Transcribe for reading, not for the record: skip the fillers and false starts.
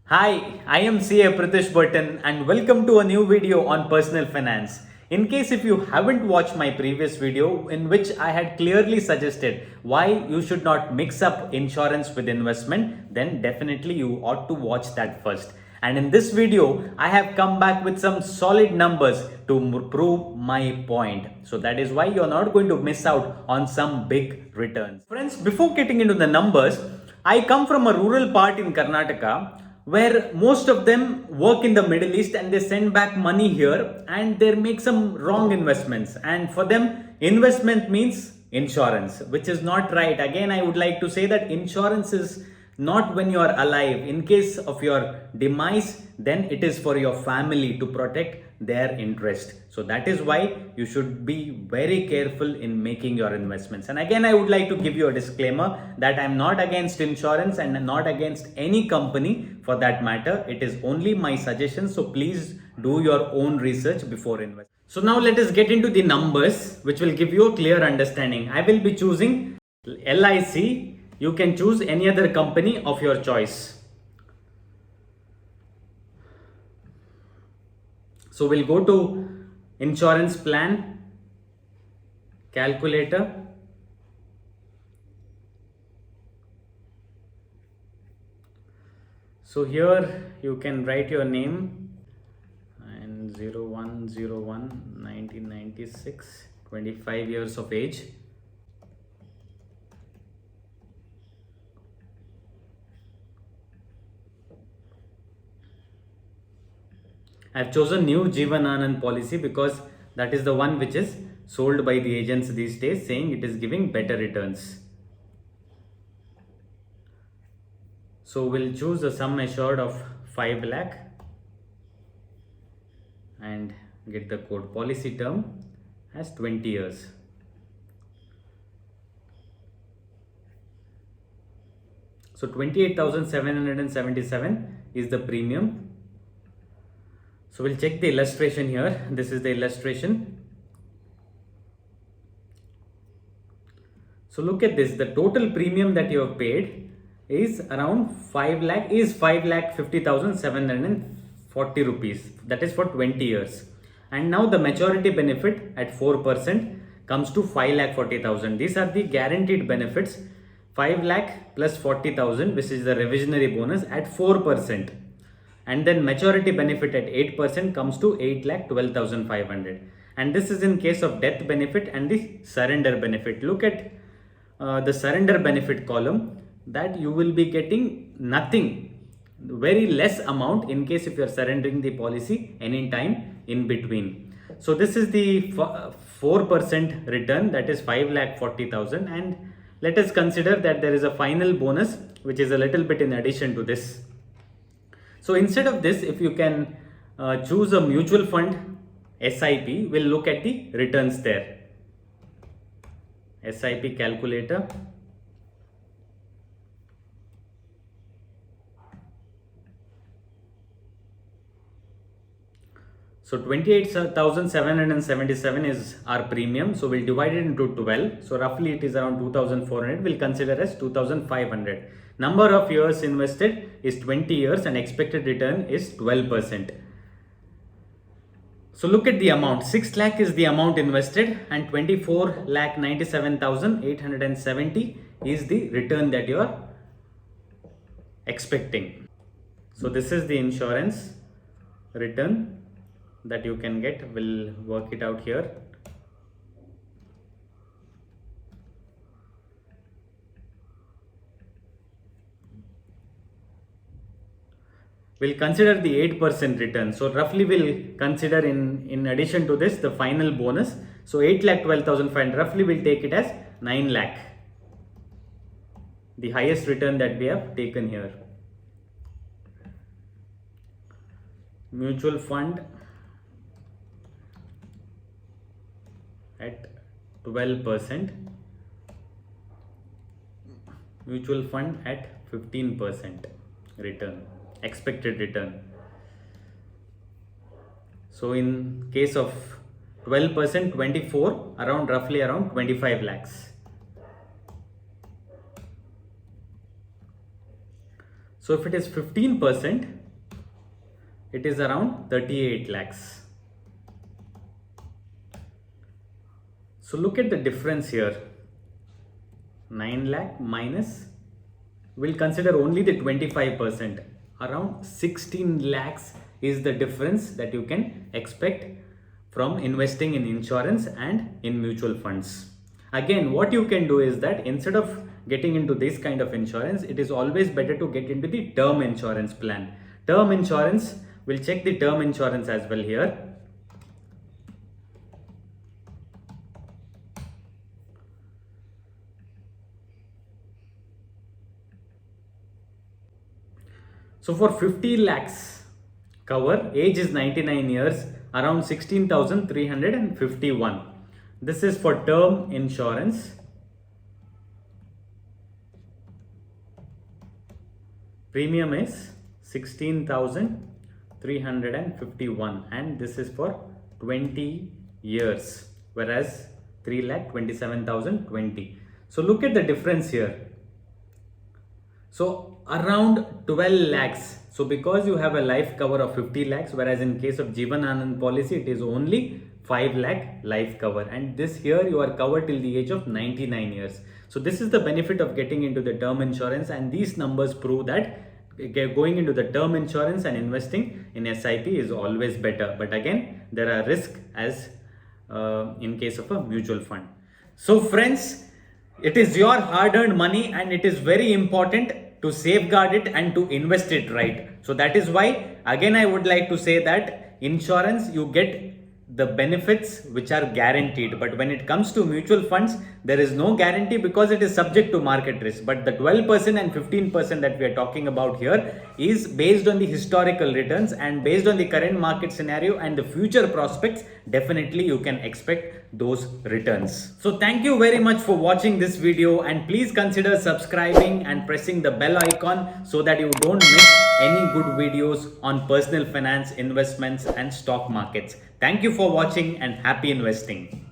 Hi, I am CA Pritish Burton and welcome to a new video on personal finance. In case if you haven't watched my previous video in which I had clearly suggested why you should not mix up insurance with investment, then definitely you ought to watch that first. And in this video, I have come back with some solid numbers to prove my point. So that is why you're not going to miss out on some big returns. Friends, before getting into the numbers, I come from a rural part in Karnataka where most of them work in the Middle East and they send back money here and they make some wrong investments. And for them, investment means insurance, which is not right. Again, I would like to say that insurance is not when you are alive. In case of your demise, then it is for your family to protect their interest. So that is why you should be very careful in making your investments. And again, I would like to give you a disclaimer that I'm not against insurance and not against any company for that matter. It is only my suggestion. So please do your own research before investing. So now let us get into the numbers, which will give you a clear understanding. I will be choosing LIC. You can choose any other company of your choice. So we'll go to insurance plan, calculator. So here you can write your name and 0101 1996, 25 years of age. I've chosen new Jeevan Anand policy because that is the one which is sold by the agents these days, saying it is giving better returns. So we'll choose a sum assured of 5 lakh and get the code. Policy term as 20 years. So 28,777 is the premium. So we'll check the illustration here. This is the illustration. So look at this. The total premium that you have paid is around 5 lakh, is 5,50,740 rupees. That is for 20 years. And now the maturity benefit at 4% comes to 5,40,000. These are the guaranteed benefits. 5 lakh plus 40,000, which is the revisionary bonus at 4%. And then maturity benefit at 8% comes to 8,12,500. And this is in case of death benefit and the surrender benefit. Look at the surrender benefit column, that you will be getting nothing, very less amount in case if you are surrendering the policy any time in between. So this is the 4% return, that is 5,40,000. And let us consider that there is a final bonus which is a little bit in addition to this. So instead of this, if you can choose a mutual fund SIP, we'll look at the returns there. SIP calculator. So 28,777 is our premium. So we'll divide it into 12. So roughly it is around 2,400. We'll consider as 2,500. Number of years invested is 20 years and expected return is 12%. So look at the amount. 6 lakh is the amount invested and 24 lakh 97,870 is the return that you are expecting. So this is the insurance return that you can get. We'll work it out here. We'll consider the 8% return. So roughly we'll consider in addition to this the final bonus. So 8,12,500, roughly we'll take it as 9 lakh. The highest return that we have taken here. Mutual fund at 12%. Mutual fund at 15% return, expected return. So in case of 12%, 24, roughly around 25 lakhs. So if it is 15%, it is around 38 lakhs. So look at the difference here. 9 lakh minus, we'll consider only the 25%. Around 16 lakhs is the difference that you can expect from investing in insurance and in mutual funds. Again, what you can do is that instead of getting into this kind of insurance, it is always better to get into the term insurance plan. Term insurance, we'll check the term insurance as well here. So for 50 lakhs cover, age is 99 years, around 16,351. This is for term insurance. Premium is 16,351 and this is for 20 years, whereas 3,27,020. So look at the difference here. So around 12 lakhs. So because you have a life cover of 50 lakhs, whereas in case of Jeevan Anand policy, it is only 5 lakh life cover. And this here you are covered till the age of 99 years. So this is the benefit of getting into the term insurance, and these numbers prove that going into the term insurance and investing in SIP is always better. But again, there are risks as in case of a mutual fund. So friends, it is your hard-earned money and it is very important to safeguard it and to invest it right. So that is why again I would like to say that insurance, you get the benefits which are guaranteed, but when it comes to mutual funds, there is no guarantee because it is subject to market risk. But the 12% and 15% that we are talking about here is based on the historical returns, and based on the current market scenario and the future prospects, definitely you can expect those returns. So thank you very much for watching this video, and please consider subscribing and pressing the bell icon so that you don't miss any good videos on personal finance, investments and stock markets. Thank you for watching and happy investing.